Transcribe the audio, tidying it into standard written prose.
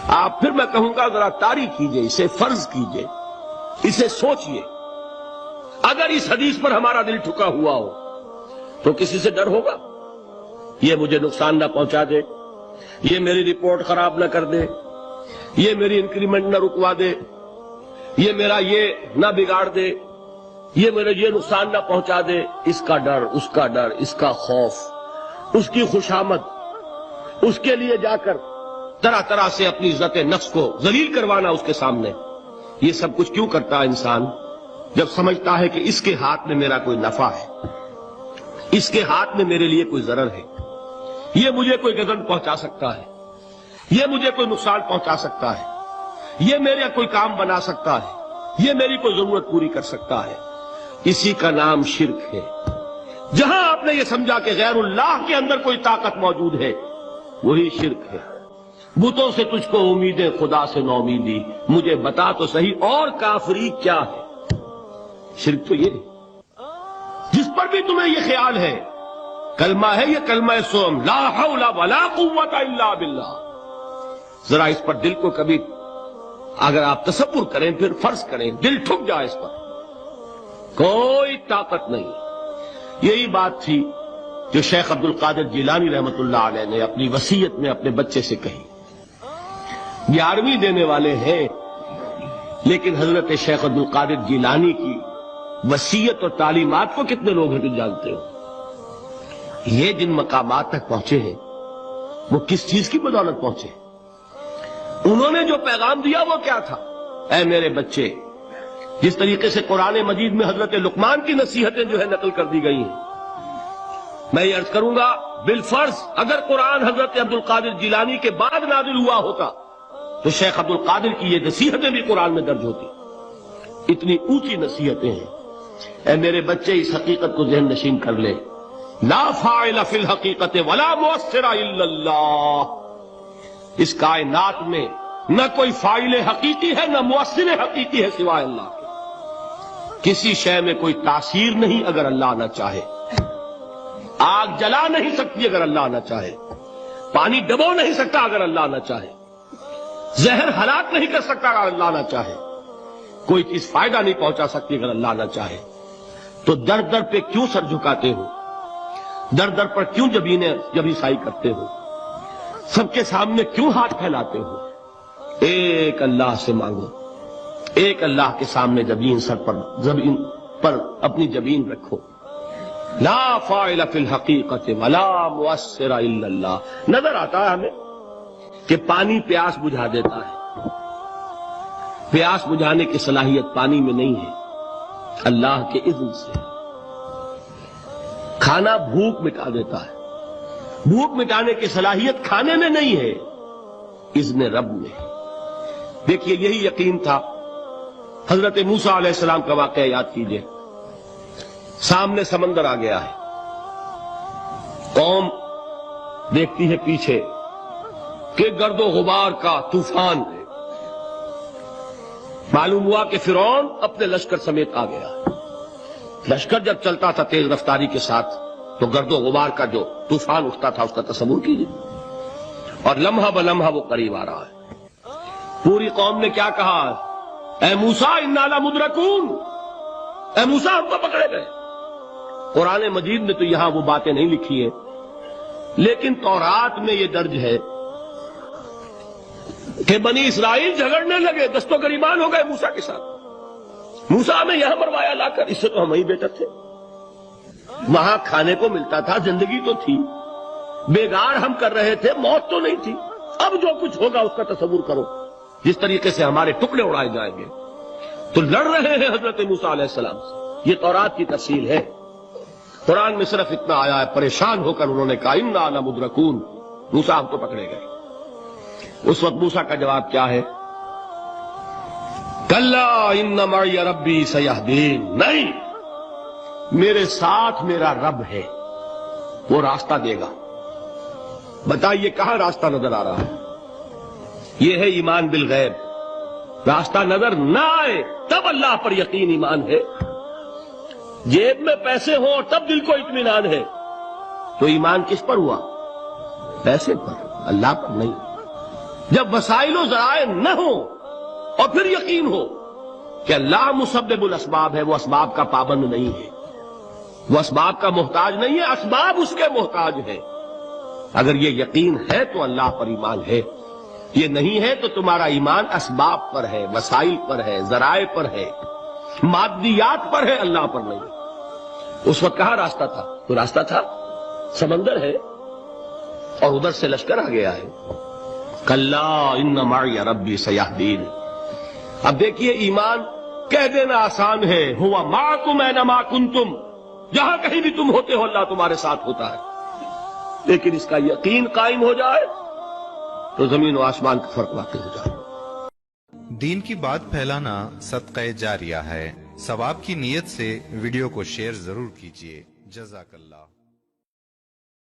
آپ پھر میں کہوں گا ذرا طاری کیجئے، اسے فرض کیجئے، اسے سوچئے۔ اگر اس حدیث پر ہمارا دل ٹھکا ہوا ہو تو کسی سے ڈر ہوگا؟ یہ مجھے نقصان نہ پہنچا دے، یہ میری رپورٹ خراب نہ کر دے، یہ میری انکریمنٹ نہ رکوا دے، یہ میرا یہ نہ بگاڑ دے، یہ میرا یہ نقصان نہ پہنچا دے۔ اس کا ڈر، اس کا ڈر، اس کا خوف، اس کی خوشامد، اس کے لیے جا کر طرح طرح سے اپنی عزت نفس کو ذلیل کروانا اس کے سامنے، یہ سب کچھ کیوں کرتا ہے انسان؟ جب سمجھتا ہے کہ اس کے ہاتھ میں میرا کوئی نفع ہے، اس کے ہاتھ میں میرے لیے کوئی ضرر ہے، یہ مجھے کوئی گزن پہنچا سکتا ہے، یہ مجھے کوئی نقصان پہنچا سکتا ہے، یہ میرا کوئی کام بنا سکتا ہے، یہ میری کوئی ضرورت پوری کر سکتا ہے، اسی کا نام شرک ہے۔ جہاں آپ نے یہ سمجھا کہ غیر اللہ کے اندر کوئی طاقت موجود ہے، وہی شرک ہے۔ بتوں سے تجھ کو امیدیں، خدا سے نو امیدی، مجھے بتا تو صحیح اور کافری کیا ہے؟ شرک تو یہ ہے۔ جس پر بھی تمہیں یہ خیال ہے کلمہ ہے، یہ کلمہ سوم، لا حول ولا قوت الا باللہ، ذرا اس پر دل کو کبھی اگر آپ تصور کریں، پھر فرض کریں، دل ٹھک جائے اس پر، کوئی طاقت نہیں۔ یہی بات تھی جو شیخ عبد القادر جیلانی رحمت اللہ علیہ نے اپنی وصیت میں اپنے بچے سے کہی۔ 11ویں دینے والے ہیں، لیکن حضرت شیخ عبد القادر جیلانی کی وصیت اور تعلیمات کو کتنے لوگ ہیں جو جانتے ہو؟ یہ جن مقامات تک پہنچے ہیں وہ کس چیز کی بدولت پہنچے؟ انہوں نے جو پیغام دیا وہ کیا تھا؟ اے میرے بچے، جس طریقے سے قرآن مجید میں حضرت لقمان کی نصیحتیں جو ہے نقل کر دی گئی ہیں، میں یہ عرض کروں گا بالفرض اگر قرآن حضرت عبد القادر جیلانی کے بعد نازل ہوا ہوتا تو شیخ عبد القادر کی یہ نصیحتیں بھی قرآن میں درج ہوتی۔ اتنی اونچی نصیحتیں ہیں۔ اے میرے بچے، اس حقیقت کو ذہن نشین کر لے، لا فاعل فی الحقیقت ولا مؤثر الا اللہ۔ اس کائنات میں نہ کوئی فاعل حقیقی ہے، نہ مؤثر حقیقی ہے سوائے اللہ کے۔ کسی شے میں کوئی تاثیر نہیں اگر اللہ نہ چاہے۔ آگ جلا نہیں سکتی اگر اللہ نہ چاہے، پانی ڈبو نہیں سکتا اگر اللہ نہ چاہے، زہر ہلاک نہیں کر سکتا اگر اللہ نہ چاہے، کوئی چیز فائدہ نہیں پہنچا سکتی اگر اللہ نہ چاہے۔ تو در در پہ کیوں سر جھکاتے ہو؟ در در پر کیوں جبیں سائی کرتے ہو؟ سب کے سامنے کیوں ہاتھ پھیلاتے ہو؟ ایک اللہ سے مانگو، ایک اللہ کے سامنے زمین پر اپنی جبین رکھو۔ لا فاعل فی الحقیقت ولا مؤثر الا اللہ۔ نظر آتا ہے ہمیں کہ پانی پیاس بجھا دیتا ہے، پیاس بجھانے کی صلاحیت پانی میں نہیں ہے، اللہ کے اذن سے۔ کھانا بھوک مٹا دیتا ہے، بھوک مٹانے کی صلاحیت کھانے میں نہیں ہے، اذن رب میں۔ دیکھیے یہی یقین تھا۔ حضرت موسیٰ علیہ السلام کا واقعہ یاد کیجئے۔ سامنے سمندر آ گیا ہے، قوم دیکھتی ہے پیچھے کہ گرد و غبار کا طوفان ہے۔ معلوم ہوا کہ فرعون اپنے لشکر سمیت آ گیا۔ لشکر جب چلتا تھا تیز رفتاری کے ساتھ تو گرد و غبار کا جو طوفان اٹھتا تھا اس کا تصور کیجیے، اور لمحہ بلمحہ وہ قریب آ رہا ہے۔ پوری قوم نے کیا کہا؟ اے موسیٰ انا لمدرکون، اے موسیٰ ہم تو پکڑے گئے۔ قرآن مجید نے تو یہاں وہ باتیں نہیں لکھی ہیں، لیکن تورات میں یہ درج ہے کہ بنی اسرائیل جھگڑنے لگے، دست و گریبان ہو گئے موسیٰ کے ساتھ۔ موسیٰ ہمیں یہاں مروایا لا کر، اس سے تو ہم ہی بہتر تھے، وہاں کھانے کو ملتا تھا، زندگی تو تھی، بیگار ہم کر رہے تھے، موت تو نہیں تھی۔ اب جو کچھ ہوگا اس کا تصور کرو، جس طریقے سے ہمارے ٹکڑے اڑائے جائیں گے۔ تو لڑ رہے ہیں حضرت موسیٰ علیہ السلام سے، یہ تورات کی تفصیل ہے۔ قرآن میں صرف اتنا آیا ہے، پریشان ہو کر انہوں نے کہا انا لمدرکون، موسیٰ ہم تو پکڑے گئے۔ اس وقت موسیٰ کا جواب کیا ہے؟ کلا ان معی ربی سیہدین، نہیں، میرے ساتھ میرا رب ہے، وہ راستہ دے گا۔ بتائیے کہاں راستہ نظر آ رہا ہے؟ یہ ہے ایمان بالغیب۔ راستہ نظر نہ آئے تب اللہ پر یقین ایمان ہے۔ جیب میں پیسے ہوں اور تب دل کو اطمینان ہے، تو ایمان کس پر ہوا؟ پیسے پر، اللہ پر نہیں۔ جب وسائل و ذرائع نہ ہو اور پھر یقین ہو کہ اللہ مسبب الاسباب ہے، وہ اسباب کا پابند نہیں ہے، وہ اسباب کا محتاج نہیں ہے، اسباب اس کے محتاج ہے، اگر یہ یقین ہے تو اللہ پر ایمان ہے، یہ نہیں ہے تو تمہارا ایمان اسباب پر ہے، وسائل پر ہے، ذرائع پر ہے، مادیات پر ہے، اللہ پر نہیں۔ اس وقت کہاں راستہ تھا؟ تو راستہ تھا سمندر ہے اور ادھر سے لشکر آ گیا ہے۔ کلا ان معی ربی سیہدین۔ اب دیکھیے ایمان کہہ دینا آسان ہے، ہوا معکم اینما کنتم، جہاں کہیں بھی تم ہوتے ہو اللہ تمہارے ساتھ ہوتا ہے، لیکن اس کا یقین قائم ہو جائے تو زمین و آسمان کا فرق واقع ہو جائے۔ دین کی بات پھیلانا صدقہ جاریہ ہے، ثواب کی نیت سے ویڈیو کو شیئر ضرور کیجیے۔ جزاک اللہ۔